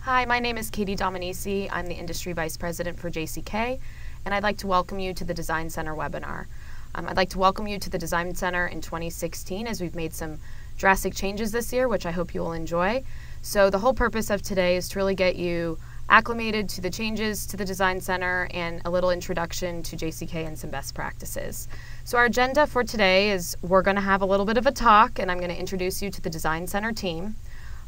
Hi, my name is Katie Dominici. I'm the Industry Vice President for JCK, and I'd like to welcome you to the Design Center webinar. I'd like to welcome you to the Design Center in 2016 as we've made some drastic changes this year, which I hope you will enjoy. So the whole purpose of today is to really get you acclimated to the changes to the Design Center and a little introduction to JCK and some best practices. So our agenda for today is we're going to have a little bit of a talk, and I'm going to introduce you to the Design Center team,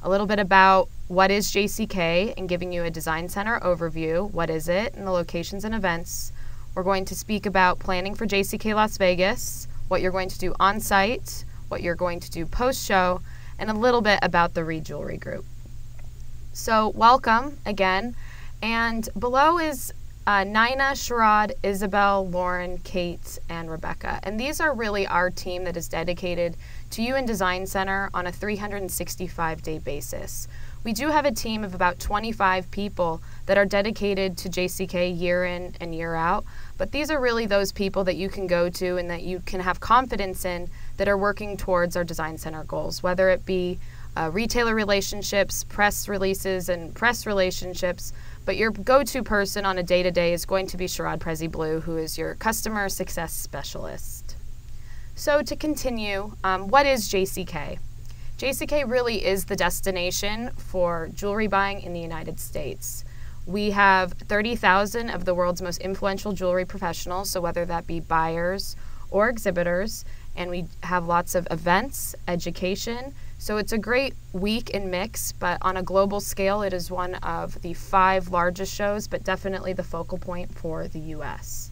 a little bit about what is JCK and giving you a Design Center overview, what is it, and the locations and events. We're going to speak about planning for JCK Las Vegas, what you're going to do on site, what you're going to do post-show, and a little bit about the Reed Jewelry Group. So welcome again, and below is Nina, Sherrod, Isabel, Lauren, Kate, and Rebecca. And these are really our team that is dedicated to you in Design Center on a 365-day basis. We do have a team of about 25 people that are dedicated to JCK year in and year out, but these are really those people that you can go to and that you can have confidence in that are working towards our Design Center goals, whether it be retailer relationships, press releases, and press relationships. But your go-to person on a day-to-day is going to be Sherrod Prezi Blue, who is your customer success specialist. So to continue, what is JCK? JCK really is the destination for jewelry buying in the United States. We have 30,000 of the world's most influential jewelry professionals, so whether that be buyers or exhibitors, and we have lots of events, education. So it's a great week and mix, but on a global scale, it is one of the 5 largest shows, but definitely the focal point for the US.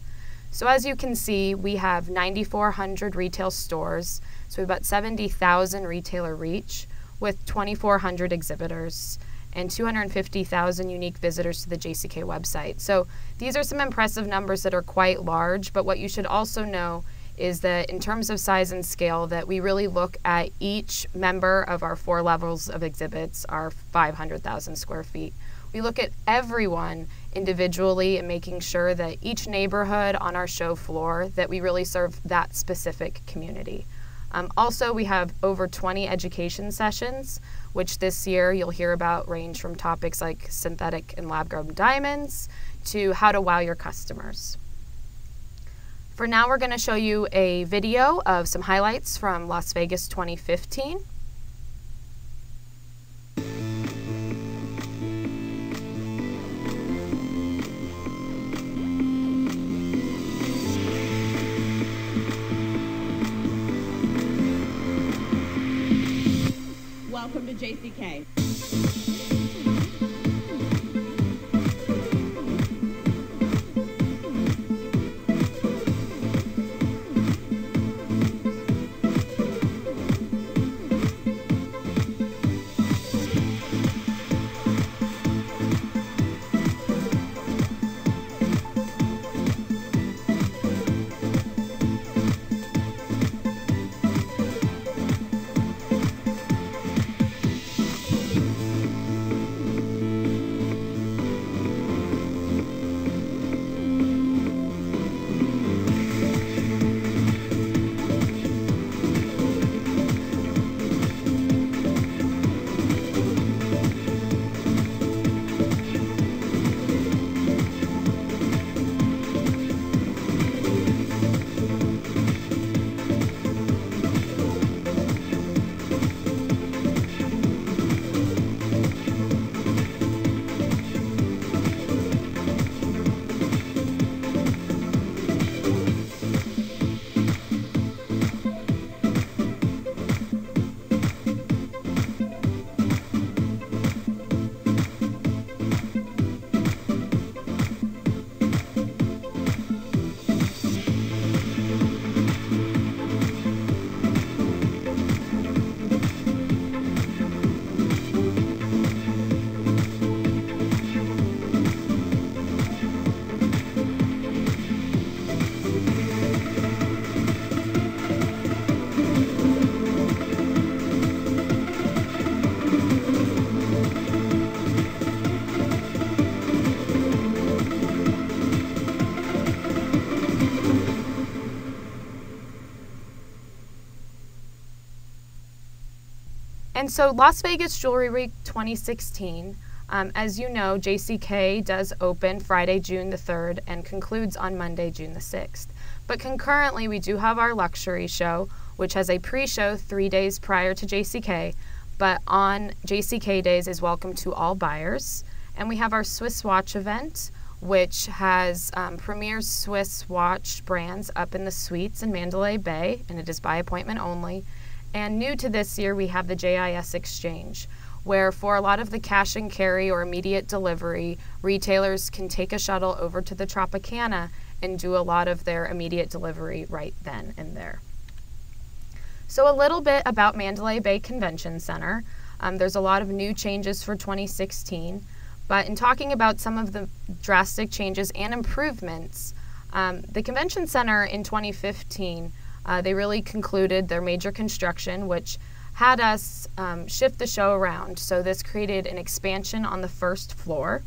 So as you can see, we have 9,400 retail stores, so about 70,000 retailer reach with 2,400 exhibitors and 250,000 unique visitors to the JCK website. So these are some impressive numbers that are quite large, but what you should also know is that in terms of size and scale, that we really look at each member of our 4 levels of exhibits, our 500,000 square feet. We look at everyone individually and making sure that each neighborhood on our show floor, that we really serve that specific community. Also, we have over 20 education sessions, which this year you'll hear about range from topics like synthetic and lab-grown diamonds to how to wow your customers. For now, we're going to show you a video of some highlights from Las Vegas 2015. Welcome to JCK. And so Las Vegas Jewelry Week 2016 As you know, JCK does open Friday, June the 3rd and concludes on Monday, June the 6th. But concurrently, we do have our luxury show, which has a pre-show 3 days prior to JCK, but on JCK days is welcome to all buyers. And we have our Swiss watch event, which has premier Swiss watch brands up in the suites in Mandalay Bay, and it is by appointment only. And new to this year, we have the JIS Exchange, where for a lot of the cash and carry or immediate delivery, retailers can take a shuttle over to the Tropicana and do a lot of their immediate delivery right then and there. So a little bit about Mandalay Bay Convention Center. There's a lot of new changes for 2016, but in talking about some of the drastic changes and improvements, the Convention Center in 2015, they really concluded their major construction, which had us shift the show around. So this created an expansion on the first floor.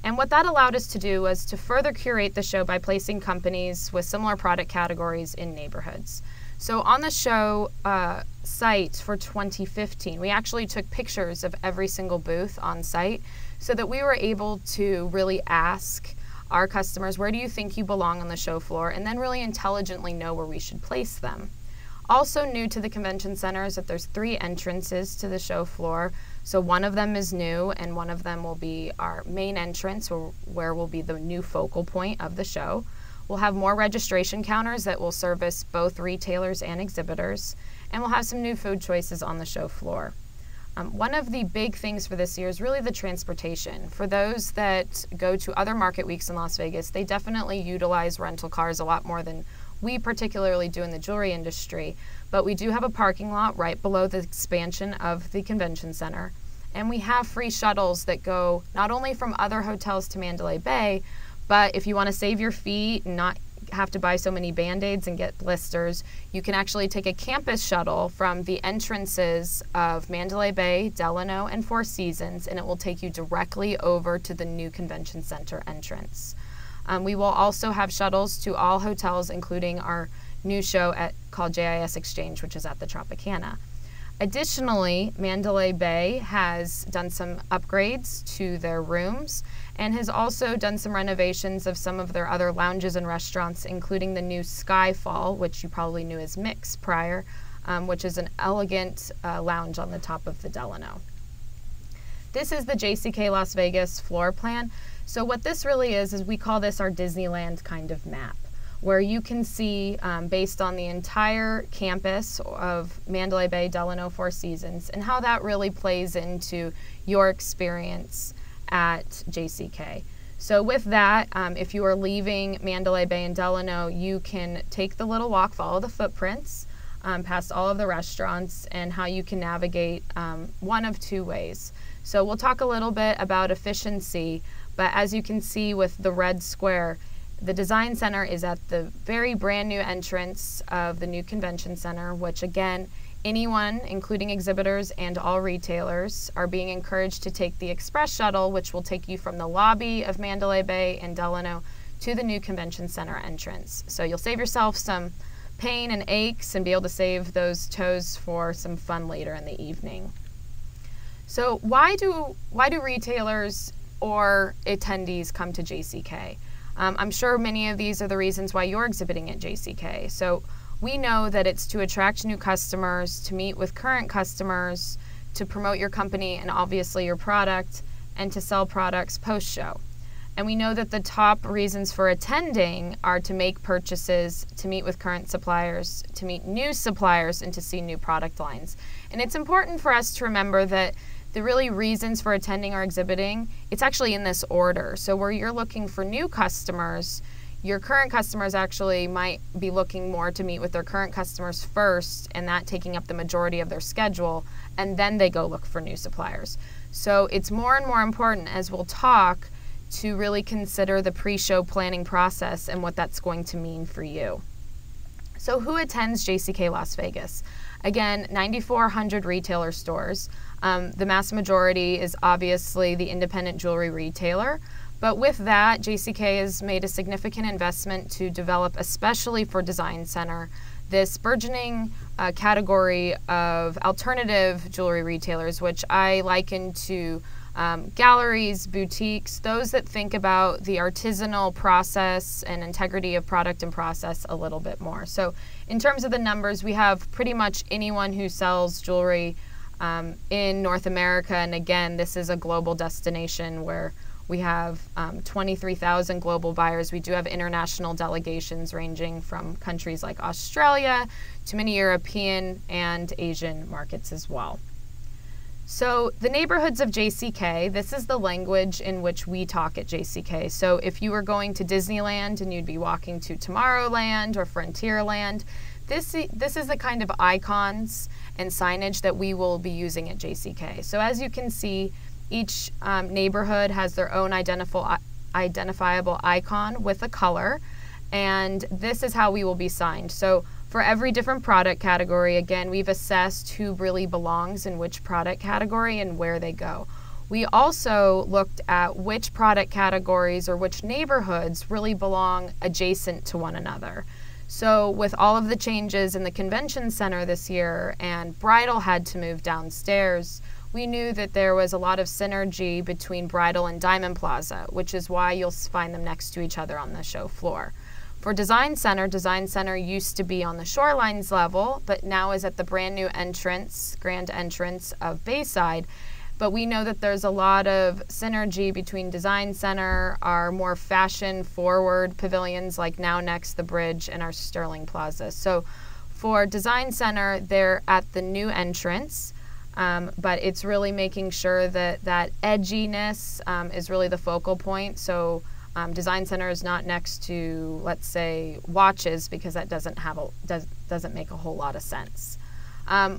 And what that allowed us to do was to further curate the show by placing companies with similar product categories in neighborhoods. So on the show site for 2015, we actually took pictures of every single booth on site so that we were able to really ask our customers, where do you think you belong on the show floor? And then really intelligently know where we should place them. Also new to the convention center is that there's 3 entrances to the show floor. So one of them is new, and one of them will be our main entrance, where will be the new focal point of the show. We'll have more registration counters that will service both retailers and exhibitors, and we'll have some new food choices on the show floor. One of the big things for this year is really the transportation. For those that go to other market weeks in Las Vegas, they definitely utilize rental cars a lot more than we particularly do in the jewelry industry, but we do have a parking lot right below the expansion of the convention center, and we have free shuttles that go not only from other hotels to Mandalay Bay, but if you want to save your feet and not have to buy so many Band-Aids and get blisters, you can actually take a campus shuttle from the entrances of Mandalay Bay, Delano, and Four Seasons, and it will take you directly over to the new convention center entrance. We will also have shuttles to all hotels, including our new show called JIS Exchange, which is at the Tropicana. Additionally, Mandalay Bay has done some upgrades to their rooms and has also done some renovations of some of their other lounges and restaurants, including the new Skyfall, which you probably knew as Mix prior, which is an elegant lounge on the top of the Delano. This is the JCK Las Vegas floor plan. So what this really is we call this our Disneyland kind of map, where you can see, based on the entire campus of Mandalay Bay, Delano, Four Seasons, and how that really plays into your experience at JCK. So with that, if you are leaving Mandalay Bay and Delano, you can take the little walk, follow the footprints, past all of the restaurants, and how you can navigate one of 2 ways. So we'll talk a little bit about efficiency, but as you can see with the red square, the Design Center is at the very brand new entrance of the new Convention Center, which again, anyone, including exhibitors and all retailers, are being encouraged to take the Express Shuttle, which will take you from the lobby of Mandalay Bay and Delano to the new Convention Center entrance. So you'll save yourself some pain and aches and be able to save those toes for some fun later in the evening. So why do retailers or attendees come to JCK? I'm sure many of these are the reasons why you're exhibiting at JCK. So we know that it's to attract new customers, to meet with current customers, to promote your company and obviously your product, and to sell products post-show. And we know that the top reasons for attending are to make purchases, to meet with current suppliers, to meet new suppliers, and to see new product lines. And it's important for us to remember that the really reasons for attending or exhibiting, it's actually in this order. So where you're looking for new customers, your current customers actually might be looking more to meet with their current customers first, and that taking up the majority of their schedule, and then they go look for new suppliers. So it's more and more important, as we'll talk, to really consider the pre-show planning process and what that's going to mean for you. So who attends JCK Las Vegas? Again, 9,400 retailer stores. The mass majority is obviously the independent jewelry retailer, but with that, JCK has made a significant investment to develop, especially for Design Center, this burgeoning category of alternative jewelry retailers, which I liken to galleries, boutiques, those that think about the artisanal process and integrity of product and process a little bit more. So in terms of the numbers, we have pretty much anyone who sells jewelry in North America. And again, this is a global destination where we have 23,000 global buyers. We do have international delegations ranging from countries like Australia to many European and Asian markets as well. So the neighborhoods of JCK, this is the language in which we talk at JCK. So if you were going to Disneyland and you'd be walking to Tomorrowland or Frontierland, this is the kind of icons and signage that we will be using at JCK. So as you can see, each neighborhood has their own identifiable icon with a color, and this is how we will be signed. So for every different product category, again, we've assessed who really belongs in which product category and where they go. We also looked at which product categories or which neighborhoods really belong adjacent to one another. So with all of the changes in the convention center this year and bridal had to move downstairs, we knew that there was a lot of synergy between Bridal and Diamond Plaza, which is why you'll find them next to each other on the show floor. For Design Center used to be on the Shorelines level, but now is at the brand new entrance, grand entrance of Bayside. But we know that there's a lot of synergy between Design Center, our more fashion-forward pavilions like Now Next, The Bridge, and our Sterling Plaza. So for Design Center, they're at the new entrance, but it's really making sure that that edginess is really the focal point. So Design Center is not next to, let's say, watches, because that doesn't make a whole lot of sense.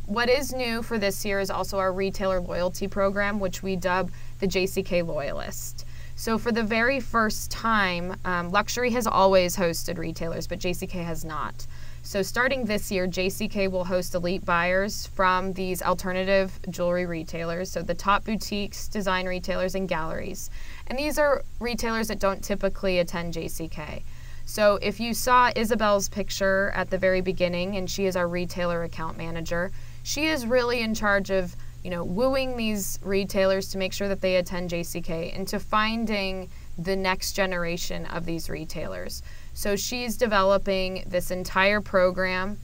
What is new for this year is also our retailer loyalty program, which we dub the JCK Loyalist. So for the very first time, luxury has always hosted retailers, but JCK has not. So starting this year, JCK will host elite buyers from these alternative jewelry retailers, so the top boutiques, design retailers, and galleries. And these are retailers that don't typically attend JCK. So if you saw Isabel's picture at the very beginning, and she is our retailer account manager, she is really in charge of, wooing these retailers to make sure that they attend JCK and to finding the next generation of these retailers. So she's developing this entire program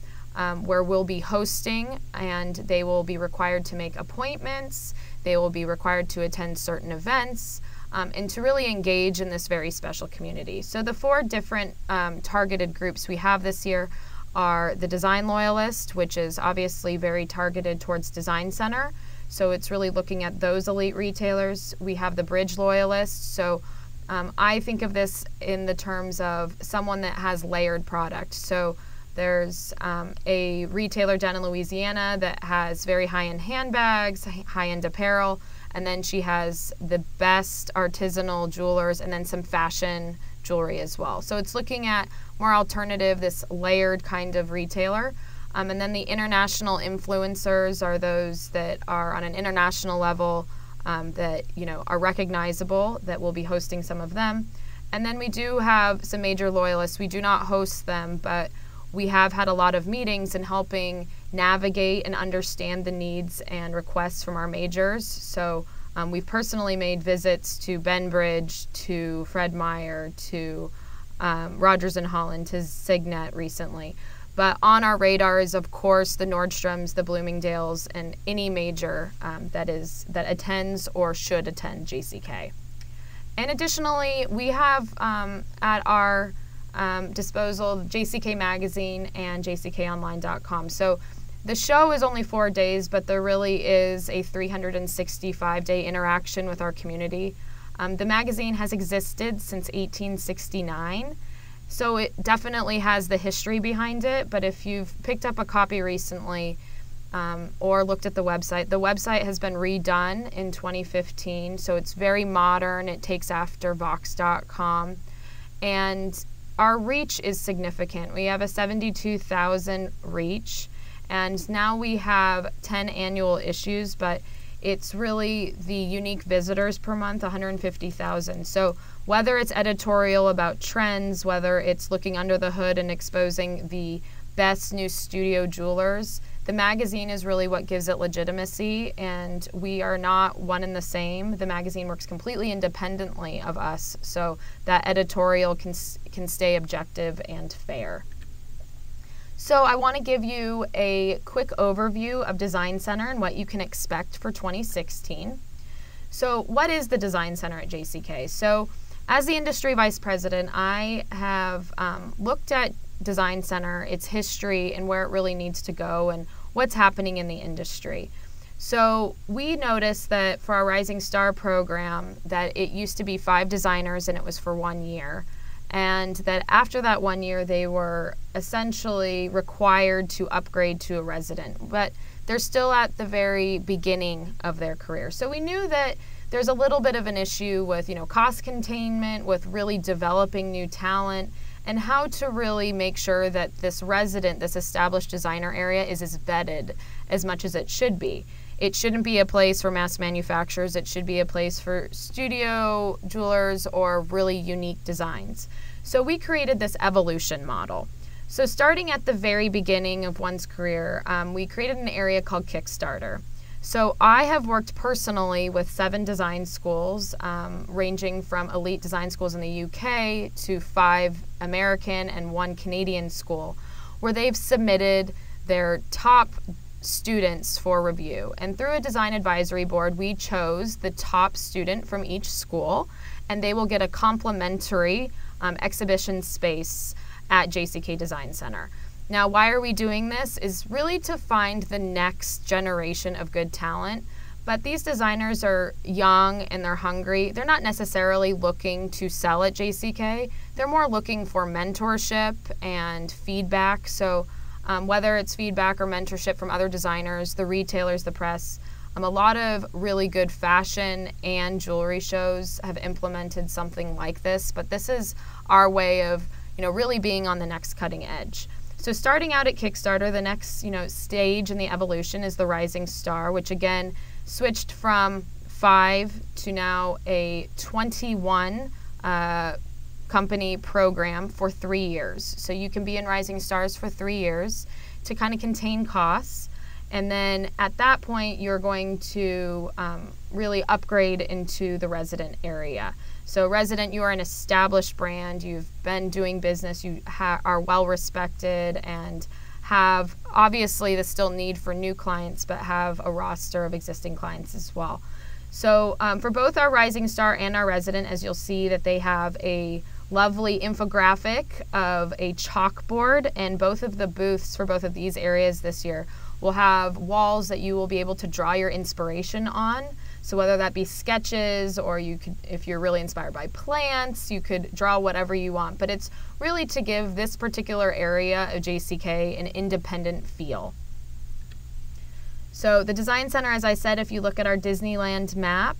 where we'll be hosting, and they will be required to make appointments, they will be required to attend certain events, and to really engage in this very special community. So the 4 different targeted groups we have this year are the Design Loyalist, which is obviously very targeted towards Design Center. So it's really looking at those elite retailers. We have the Bridge Loyalist. So I think of this in the terms of someone that has layered product. So there's a retailer down in Louisiana that has very high-end handbags, high-end apparel, and then she has the best artisanal jewelers and then some fashion jewelry as well. So it's looking at more alternative, this layered kind of retailer. And then the international influencers are those that are on an international level that are recognizable, that will be hosting some of them. And then we do have some major loyalists. We do not host them, but we have had a lot of meetings in helping navigate and understand the needs and requests from our majors. So we've personally made visits to Benbridge, to Fred Meyer, to Rogers and Holland, to Signet recently. But on our radar is, of course, the Nordstroms, the Bloomingdales, and any major that attends or should attend JCK. And additionally, we have at our disposal JCK Magazine and jckonline.com. So the show is only 4 days, but there really is a 365-day interaction with our community. The magazine has existed since 1869. So it definitely has the history behind it, but if you've picked up a copy recently or looked at the website has been redone in 2015, so it's very modern. It takes after Vox.com, and our reach is significant. We have a 72,000 reach, and now we have 10 annual issues, but it's really the unique visitors per month, 150,000. So whether it's editorial about trends, whether it's looking under the hood and exposing the best new studio jewelers, The magazine is really what gives it legitimacy, and we are not one and the same. The magazine works completely independently of us, so that editorial can stay objective and fair. So I want to give you a quick overview of Design Center and what you can expect for 2016. So what is the Design Center at JCK? So as the industry vice president, I have looked at Design Center, its history, and where it really needs to go and what's happening in the industry. So we noticed that for our Rising Star program that it used to be 5 designers and it was for 1 year. And that after that 1 year, they were essentially required to upgrade to a resident. But they're still at the very beginning of their career. So we knew that there's a little bit of an issue with, cost containment, with really developing new talent, and how to really make sure that this resident, this established designer area is as vetted as much as it should be. It shouldn't be a place for mass manufacturers. It should be a place for studio jewelers or really unique designs. So we created this evolution model. So starting at the very beginning of one's career, we created an area called Kickstarter. So I have worked personally with 7 design schools, ranging from elite design schools in the UK to 5 American and 1 Canadian school, where they've submitted their top students for review. And through a design advisory board, we chose the top student from each school, and they will get a complimentary exhibition space at JCK Design Center. Now, why are we doing this? Is really to find the next generation of good talent. But these designers are young and they're hungry. They're not necessarily looking to sell at JCK. They're more looking for mentorship and feedback. So whether it's feedback or mentorship from other designers, the retailers, the press, a lot of really good fashion and jewelry shows have implemented something like this. But this is our way of, really being on the next cutting edge. So starting out at Kickstarter, the next stage in the evolution is the Rising Star, which again switched from 5 to now a 21 company program for 3 years. So you can be in Rising Stars for 3 years to kind of contain costs. And then at that point, you're going to really upgrade into the resident area. So resident, you are an established brand, you've been doing business, you are well respected, and have obviously the still need for new clients, but have a roster of existing clients as well. So for both our Rising Star and our resident, as you'll see that they have a lovely infographic of a chalkboard, and both of the booths for both of these areas this year will have walls that you will be able to draw your inspiration on. So whether that be sketches, or you could, if you're really inspired by plants, you could draw whatever you want. But it's really to give this particular area of JCK an independent feel. So the Design Center, as I said, if you look at our Disneyland map,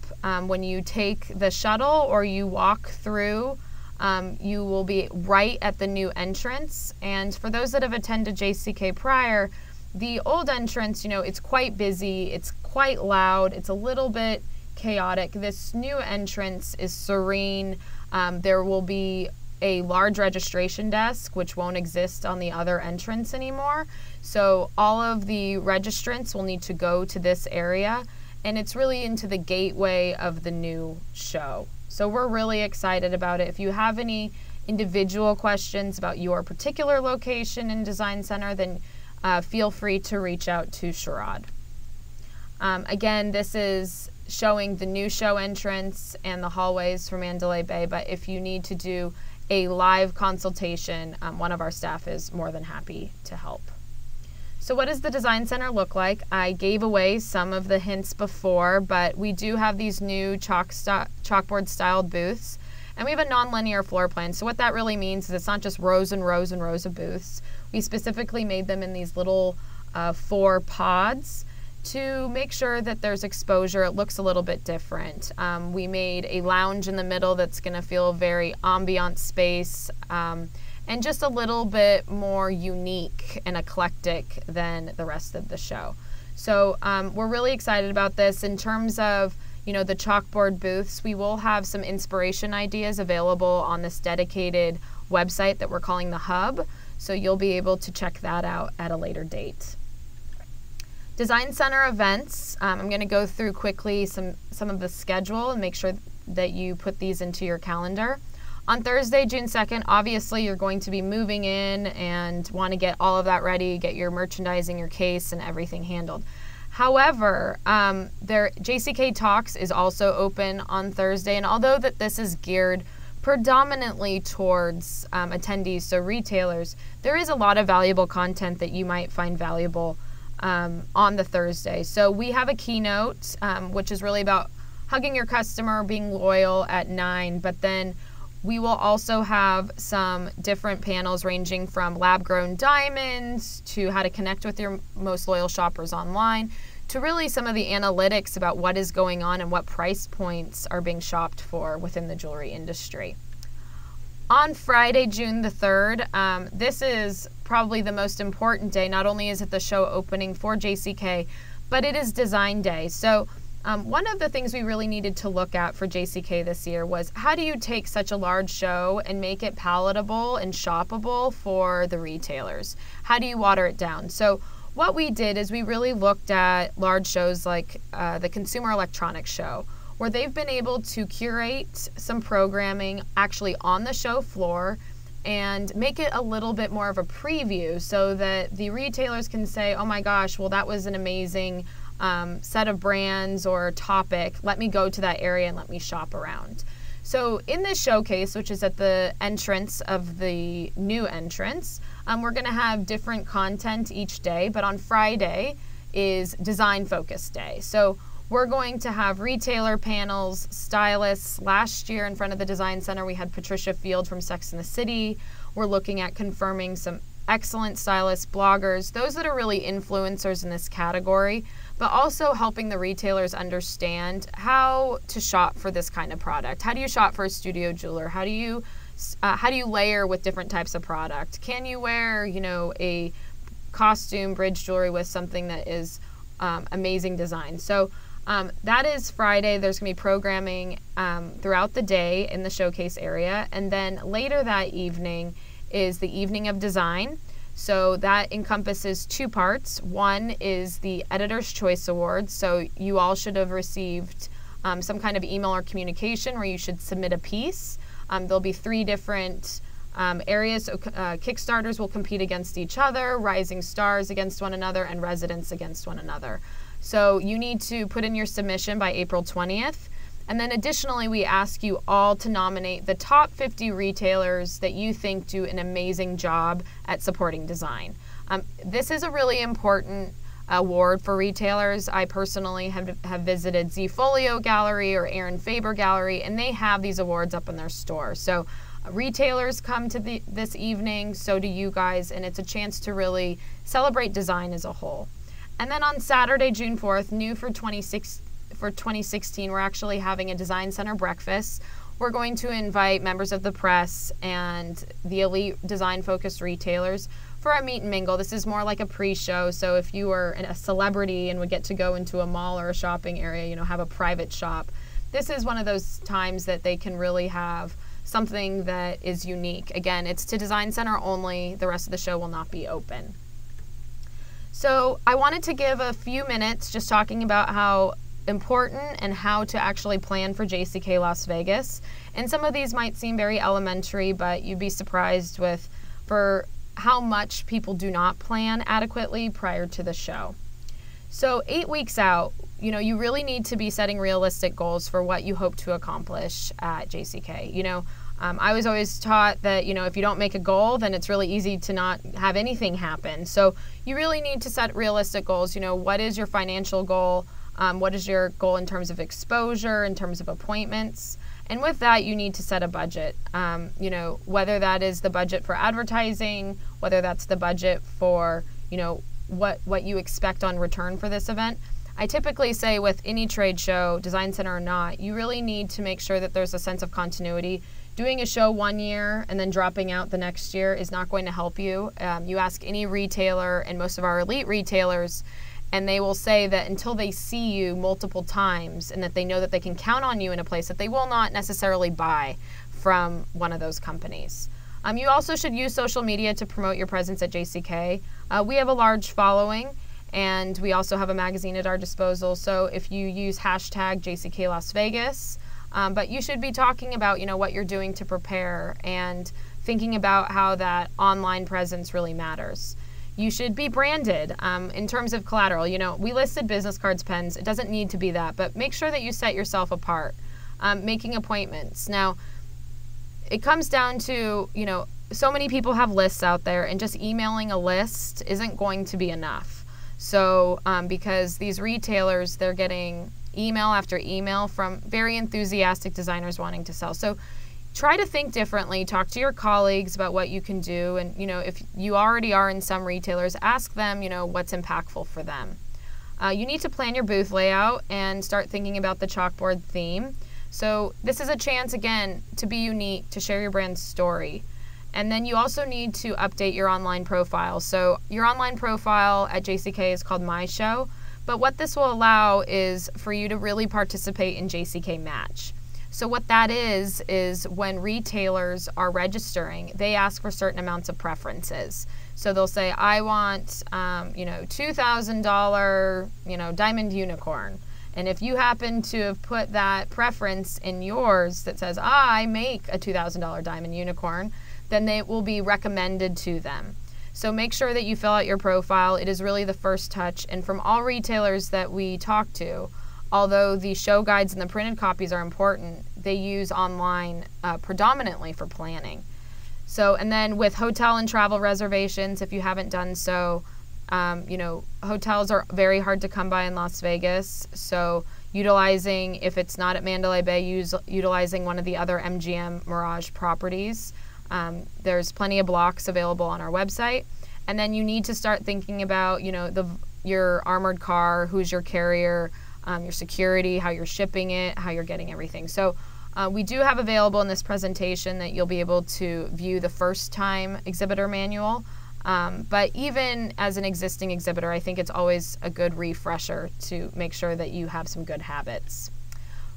when you take the shuttle or you walk through, you will be right at the new entrance. And for those that have attended JCK prior, the old entrance, it's quite busy, it's quite loud, it's a little bit chaotic. This new entrance is serene. There will be a large registration desk, which won't exist on the other entrance anymore. So all of the registrants will need to go to this area, and it's really into the gateway of the new show. So we're really excited about it. If you have any individual questions about your particular location in Design Center, then feel free to reach out to Sherrod. Again, this is showing the new show entrance and the hallways for Mandalay Bay, but if you need to do a live consultation, one of our staff is more than happy to help. So what does the Design Center look like? I gave away some of the hints before, but we do have these new chalkboard styled booths, and we have a non-linear floor plan. So what that really means is it's not just rows and rows and rows of booths. We specifically made them in these little 4 pods to make sure that there's exposure. It looks a little bit different. We made a lounge in the middle that's going to feel very ambient space, and just a little bit more unique and eclectic than the rest of the show. So we're really excited about this. In terms of the chalkboard booths, we will have some inspiration ideas available on this dedicated website that we're calling the Hub. So you'll be able to check that out at a later date. Design Center events, I'm going to go through quickly some of the schedule and make sure that you put these into your calendar. On Thursday, June 2nd, obviously you're going to be moving in and want to get all of that ready, get your merchandising, your case, and everything handled. However, JCK Talks is also open on Thursday, and although that this is geared predominantly towards attendees, so retailers, there is a lot of valuable content that you might find valuable on the Thursday. So we have a keynote, which is really about hugging your customer, being loyal at 9, but then we will also have some different panels ranging from lab-grown diamonds to how to connect with your most loyal shoppers online to really some of the analytics about what is going on and what price points are being shopped for within the jewelry industry. On Friday, June the 3rd, this is probably the most important day. Not only is it the show opening for JCK, but it is Design Day. So one of the things we really needed to look at for JCK this year was how do you take such a large show and make it palatable and shoppable for the retailers? How do you water it down? So what we did is we really looked at large shows like the Consumer Electronics Show, where they've been able to curate some programming actually on the show floor and make it a little bit more of a preview so that the retailers can say, oh my gosh, well that was an amazing set of brands or topic. Let me go to that area and let me shop around. So in this showcase, which is at the entrance of the new entrance, we're going to have different content each day, but on Friday is Design Focus Day. So we're going to have retailer panels, stylists. Last year in front of the Design Center, we had Patricia Field from Sex and the City. We're looking at confirming some excellent stylists, bloggers, those that are really influencers in this category, but also helping the retailers understand how to shop for this kind of product. How do you shop for a studio jeweler? How do you layer with different types of product? Can you wear, a costume bridge jewelry with something that is amazing design? So that is Friday. There's going to be programming throughout the day in the showcase area. And then later that evening is the Evening of Design. So that encompasses two parts. One is the Editor's Choice Awards. So you all should have received some kind of email or communication where you should submit a piece. There'll be 3 different areas. So, Kickstarters will compete against each other, Rising Stars against one another, and Residents against one another. So you need to put in your submission by April 20th. And then additionally, we ask you all to nominate the top 50 retailers that you think do an amazing job at supporting design. This is a really important award for retailers. I personally have visited Zfolio Gallery or Aaron Faber Gallery, and they have these awards up in their store. So retailers come to this evening, so do you guys, and it's a chance to really celebrate design as a whole. And then on Saturday, June 4th, new for 2016, we're actually having a Design Center breakfast. We're going to invite members of the press and the elite design-focused retailers for a meet and mingle. This is more like a pre-show, so if you were a celebrity and would get to go into a mall or a shopping area, have a private shop, this is one of those times that they can really have something that is unique. Again, it's to Design Center only. The rest of the show will not be open. So I wanted to give a few minutes just talking about how important and how to actually plan for JCK Las Vegas. And some of these might seem very elementary, but you'd be surprised for how much people do not plan adequately prior to the show. So 8 weeks out, you really need to be setting realistic goals for what you hope to accomplish at JCK. I was always taught that, if you don't make a goal, then it's really easy to not have anything happen. So you really need to set realistic goals. What is your financial goal? What is your goal in terms of exposure, in terms of appointments? And with that, you need to set a budget. Whether that is the budget for advertising, whether that's the budget for, what you expect on return for this event. I typically say with any trade show, Design Center or not, you really need to make sure that there's a sense of continuity. Doing a show one year and then dropping out the next year is not going to help you. You ask any retailer, and most of our elite retailers, and they will say that until they see you multiple times and that they know that they can count on you in a place, that they will not necessarily buy from one of those companies. You also should use social media to promote your presence at JCK. We have a large following, And we also have a magazine at our disposal. So if you use hashtag JCK Las Vegas, but you should be talking about, what you're doing to prepare and thinking about how that online presence really matters. You should be branded in terms of collateral. We listed business cards, pens. It doesn't need to be that, but make sure that you set yourself apart. Making appointments. Now, it comes down to, so many people have lists out there, and just emailing a list isn't going to be enough. So because these retailers, they're getting email after email from very enthusiastic designers wanting to sell. So try to think differently. Talk to your colleagues about what you can do. And, if you already are in some retailers, ask them, what's impactful for them. You need to plan your booth layout and start thinking about the chalkboard theme. So this is a chance, again, to be unique, to share your brand's story. And then you also need to update your online profile. So your online profile at JCK is called My Show, but what this will allow is for you to really participate in JCK Match. So what that is when retailers are registering, they ask for certain amounts of preferences. So they'll say, I want, $2,000, diamond unicorn. And if you happen to have put that preference in yours that says, I make a $2,000 diamond unicorn, then they will be recommended to them. So make sure that you fill out your profile. It is really the first touch. And from all retailers that we talk to, although the show guides and the printed copies are important, they use online predominantly for planning. So, and then with hotel and travel reservations, if you haven't done so, hotels are very hard to come by in Las Vegas. So utilizing, if it's not at Mandalay Bay, utilizing one of the other MGM Mirage properties. There's plenty of blocks available on our website. And then you need to start thinking about, your armored car, who's your carrier, your security, how you're shipping it, how you're getting everything. So we do have available in this presentation that you'll be able to view the first time exhibitor manual. But even as an existing exhibitor, I think it's always a good refresher to make sure that you have some good habits.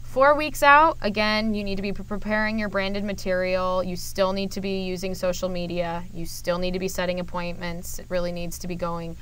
4 weeks out, again, you need to be preparing your branded material. You still need to be using social media. You still need to be setting appointments. It really needs to be going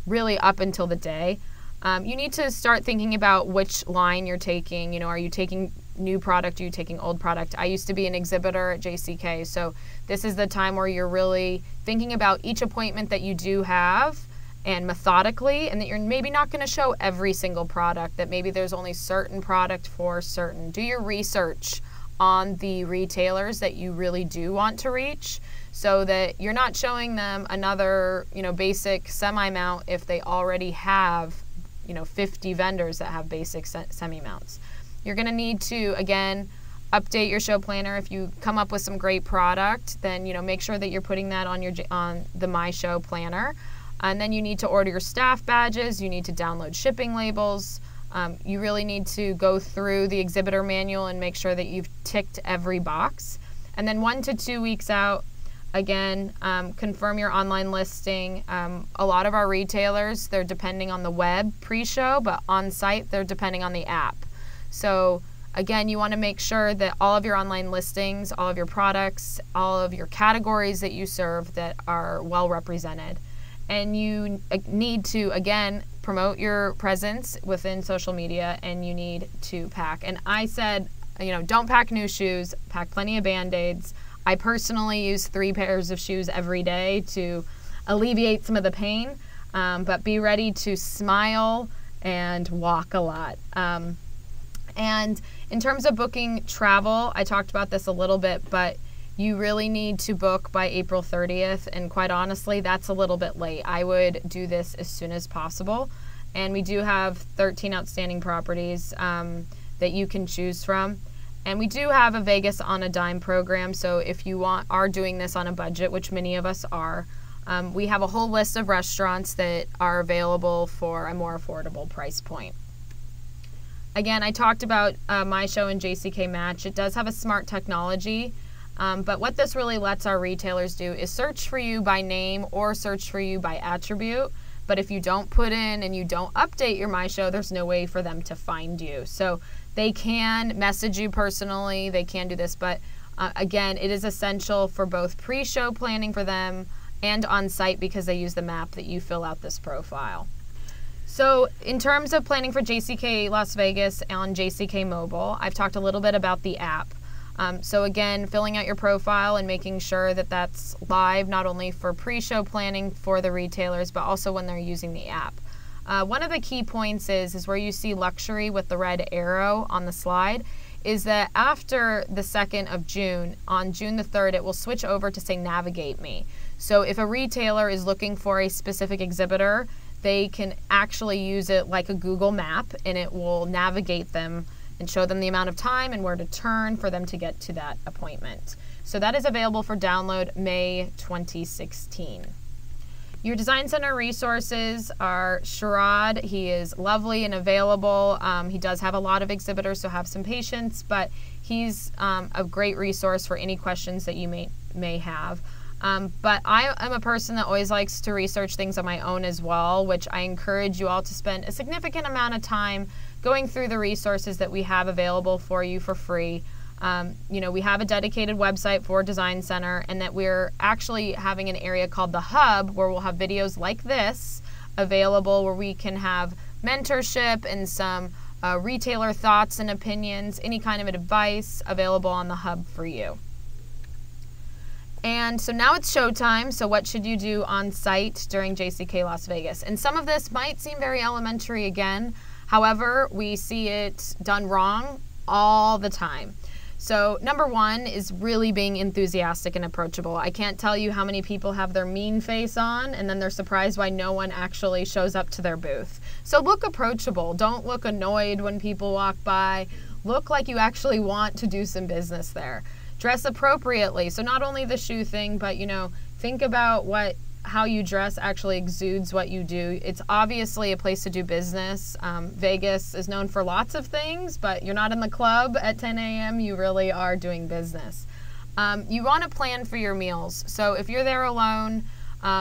really up until the day. You need to start thinking about which line you're taking. Are you taking new product? Are you taking old product? I used to be an exhibitor at JCK, so this is the time where you're really thinking about each appointment that you do have and methodically, and that you're maybe not going to show every single product, that maybe there's only certain product for certain. Do your research on the retailers that you really do want to reach, so that you're not showing them another, basic semi-mount if they already have, 50 vendors that have basic semi-mounts. You're going to need to, again, update your show planner. If you come up with some great product, then, make sure that you're putting that on the My Show planner. And then you need to order your staff badges. You need to download shipping labels. You really need to go through the exhibitor manual and make sure that you've ticked every box. And then 1 to 2 weeks out, again, confirm your online listing. A lot of our retailers, they're depending on the web pre-show, but on site, they're depending on the app. So again, you want to make sure that all of your online listings, all of your products, all of your categories that you serve that are well represented. And you need to, again, promote your presence within social media, and you need to pack. And I said, don't pack new shoes, pack plenty of Band-Aids. I personally use 3 pairs of shoes every day to alleviate some of the pain, but be ready to smile and walk a lot. And in terms of booking travel, I talked about this a little bit, but you really need to book by April 30th, and quite honestly, that's a little bit late. I would do this as soon as possible, and we do have 13 outstanding properties that you can choose from. And we do have a Vegas on a dime program, so if you are doing this on a budget, which many of us are, we have a whole list of restaurants that are available for a more affordable price point. Again, I talked about My Show and JCK Match. It does have a smart technology. But what this really lets our retailers do is search for you by name or search for you by attribute. But if you don't put in and you don't update your My Show, there's no way for them to find you. So they can message you personally, they can do this, but again, it is essential for both pre-show planning for them and on site because they use the map that you fill out this profile. So in terms of planning for JCK Las Vegas on JCK Mobile, I've talked a little bit about the app. So again, filling out your profile and making sure that that's live, not only for pre-show planning for the retailers, but also when they're using the app. One of the key points is where you see luxury with the red arrow on the slide, is that after the 2nd of June, on June the 3rd, it will switch over to say Navigate Me. So if a retailer is looking for a specific exhibitor, they can actually use it like a Google map, and it will navigate them and show them the amount of time and where to turn for them to get to that appointment. So that is available for download May 2016. Your Design Center resources are Sherrod. He is lovely and available. He does have a lot of exhibitors, so have some patience, but he's a great resource for any questions that you may have. But I am a person that always likes to research things on my own as well, which I encourage you all to spend a significant amount of time going through the resources that we have available for you for free. We have a dedicated website for Design Center, and that we're actually having an area called the Hub where we'll have videos like this available, where we can have mentorship and some retailer thoughts and opinions, any kind of advice available on the Hub for you. And so now it's showtime. So what should you do on site during JCK Las Vegas? And some of this might seem very elementary again. However, we see it done wrong all the time. So number one is really being enthusiastic and approachable. I can't tell you how many people have their mean face on and then they're surprised why no one actually shows up to their booth. So look approachable. Don't look annoyed when people walk by. Look like you actually want to do some business there. Dress appropriately. So not only the shoe thing, but think about how you dress actually exudes what you do. It's obviously a place to do business. Vegas is known for lots of things, but you're not in the club at 10 a.m. You really are doing business. You want to plan for your meals. So if you're there alone,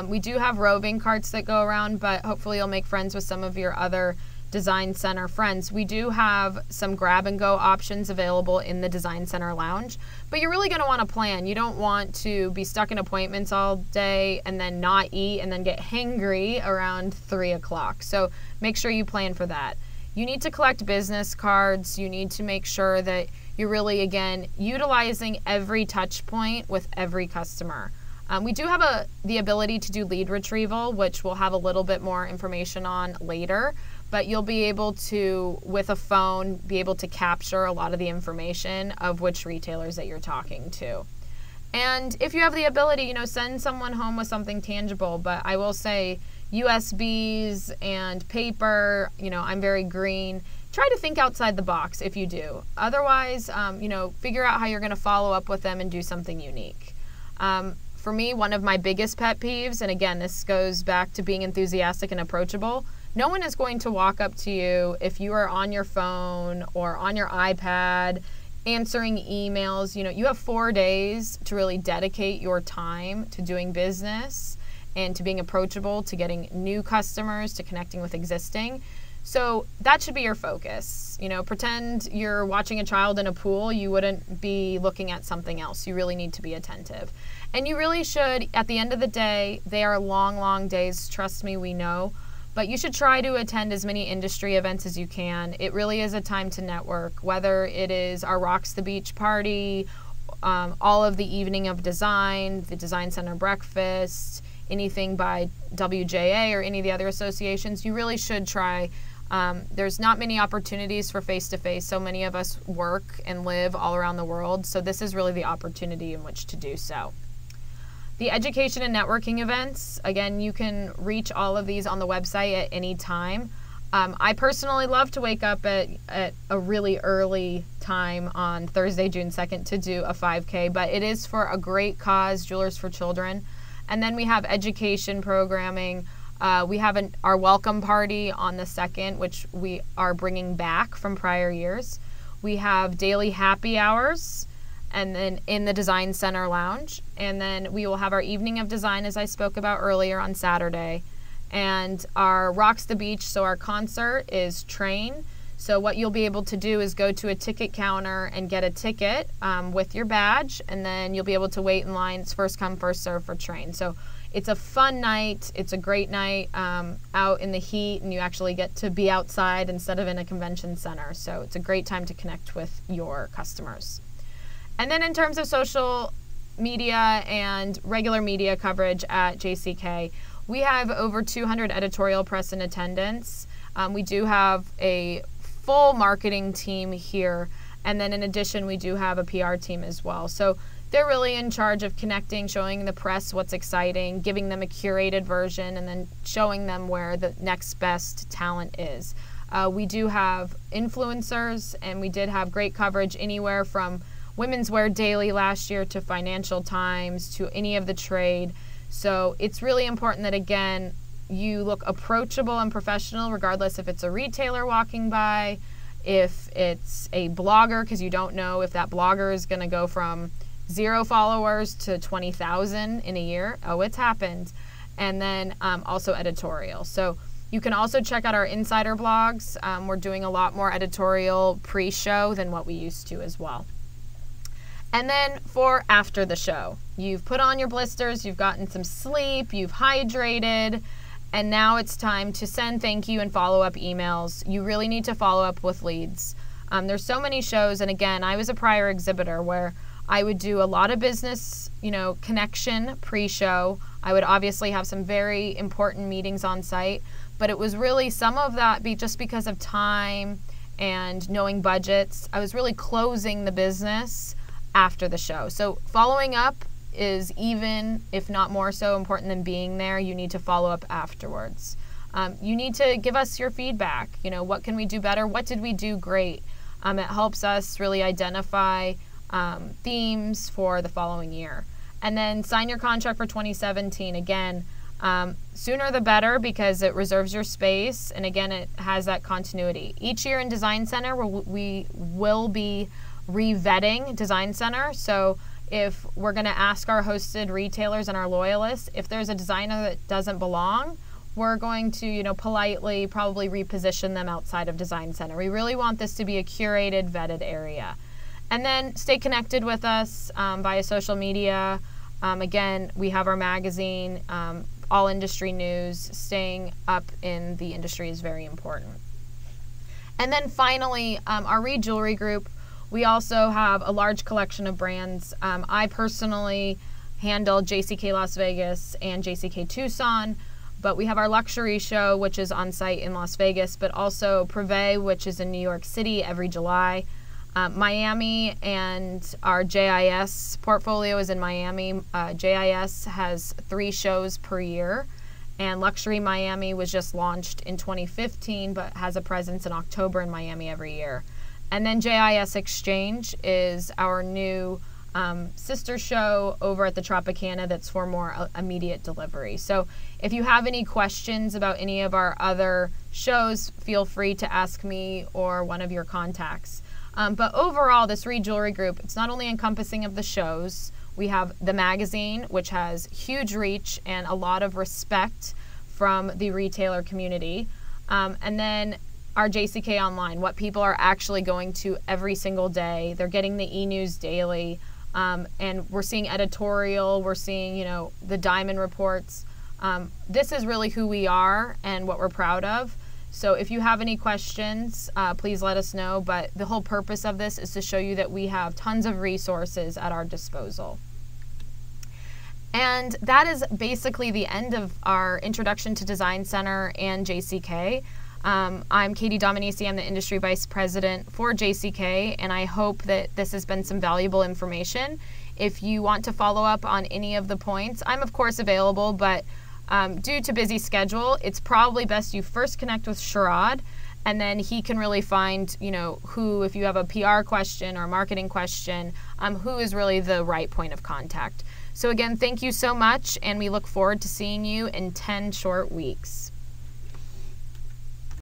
we do have roving carts that go around, but hopefully you'll make friends with some of your other Design Center friends. We do have some grab and go options available in the Design Center lounge, but you're really going to want to plan. You don't want to be stuck in appointments all day and then not eat and then get hangry around 3 o'clock. So make sure you plan for that. You need to collect business cards. You need to make sure that you're really, again, utilizing every touch point with every customer. We do have the ability to do lead retrieval, which we'll have a little bit more information on later. But you'll be able to, with a phone, be able to capture a lot of the information of which retailers that you're talking to. And if you have the ability, send someone home with something tangible. But I will say USBs and paper, I'm very green. Try to think outside the box if you do. Otherwise, figure out how you're going to follow up with them and do something unique. For me, one of my biggest pet peeves, and again, this goes back to being enthusiastic and approachable, no one is going to walk up to you if you are on your phone or on your iPad answering emails. You have 4 days to really dedicate your time to doing business and to being approachable, to getting new customers, to connecting with existing. So that should be your focus. Pretend you're watching a child in a pool. You wouldn't be looking at something else. You really need to be attentive. And you really should, at the end of the day, they are long, long days. Trust me, we know. But you should try to attend as many industry events as you can. It really is a time to network, whether it is our Rocks the Beach party, all of the Evening of Design, the Design Center breakfast, anything by WJA or any of the other associations. You really should try. There's not many opportunities for face-to-face. So many of us work and live all around the world. So this is really the opportunity in which to do so. The education and networking events, again, you can reach all of these on the website at any time. I personally love to wake up at a really early time on Thursday, June 2nd to do a 5K, but it is for a great cause, Jewelers for Children. And then we have education programming. We have our welcome party on the 2nd, which we are bringing back from prior years. We have daily happy hours, and then in the Design Center lounge. And then we will have our Evening of Design, as I spoke about earlier, on Saturday. And our Rocks the Beach, so our concert is Train. So what you'll be able to do is go to a ticket counter and get a ticket with your badge, and then you'll be able to wait in line. It's first come, first serve for Train. So it's a fun night. It's a great night out in the heat, and you actually get to be outside instead of in a convention center. So it's a great time to connect with your customers. And then in terms of social media and regular media coverage at JCK, we have over 200 editorial press in attendance. We do have a full marketing team here, and then in addition, we do have a PR team as well. So they're really in charge of connecting, showing the press what's exciting, giving them a curated version, and then showing them where the next best talent is. We do have influencers, and we did have great coverage anywhere from Women's Wear Daily last year to Financial Times to any of the trade. So it's really important that, again, you look approachable and professional regardless if it's a retailer walking by, if it's a blogger, because you don't know if that blogger is going to go from 0 followers to 20,000 in a year. Oh, it's happened. And then also editorial. So you can also check out our insider blogs. We're doing a lot more editorial pre-show than what we used to as well. And then for after the show, you've put on your blisters, you've gotten some sleep, you've hydrated, and now it's time to send thank you and follow-up emails. You really need to follow up with leads. There's so many shows, and again, I was a prior exhibitor where I would do a lot of business, connection pre-show. I would obviously have some very important meetings on site, but it was really some of that just because of time and knowing budgets. I was really closing the business after the show. So following up is even, if not more so, important than being there. You need to follow up afterwards. You need to give us your feedback. What can we do better? What did we do great? It helps us really identify themes for the following year. And then sign your contract for 2017. Again, sooner the better because it reserves your space. And again, it has that continuity. Each year in Design Center, we will be re-vetting Design Center. So if we're going to ask our hosted retailers and our loyalists, if there's a designer that doesn't belong, we're going to, politely probably reposition them outside of Design Center. We really want this to be a curated, vetted area. And then stay connected with us via social media. Again, we have our magazine, all industry news. Staying up in the industry is very important. And then finally, our Reed Jewelry Group. We also have a large collection of brands. I personally handle JCK Las Vegas and JCK Tucson, but we have our luxury show, which is on site in Las Vegas, but also Privé, which is in New York City every July. Miami and our JIS portfolio is in Miami. JIS has 3 shows per year, and Luxury Miami was just launched in 2015, but has a presence in October in Miami every year. And then JIS Exchange is our new sister show over at the Tropicana that's for more immediate delivery. So if you have any questions about any of our other shows, feel free to ask me or one of your contacts. But overall, this Reed Jewelry Group, it's not only encompassing of the shows. We have the magazine, which has huge reach and a lot of respect from the retailer community. And then our JCK Online, what people are actually going to every single day. They're getting the e-news daily, and we're seeing editorial, we're seeing, the diamond reports. This is really who we are and what we're proud of. So if you have any questions, please let us know. But the whole purpose of this is to show you that we have tons of resources at our disposal. And that is basically the end of our introduction to Design Center and JCK. I'm Katie Dominici. I'm the Industry Vice President for JCK, and I hope that this has been some valuable information. If you want to follow up on any of the points, I'm of course available, but due to busy schedule, it's probably best you first connect with Sherrod, and then he can really find, who, if you have a PR question or a marketing question, who is really the right point of contact. So again, thank you so much, and we look forward to seeing you in 10 short weeks.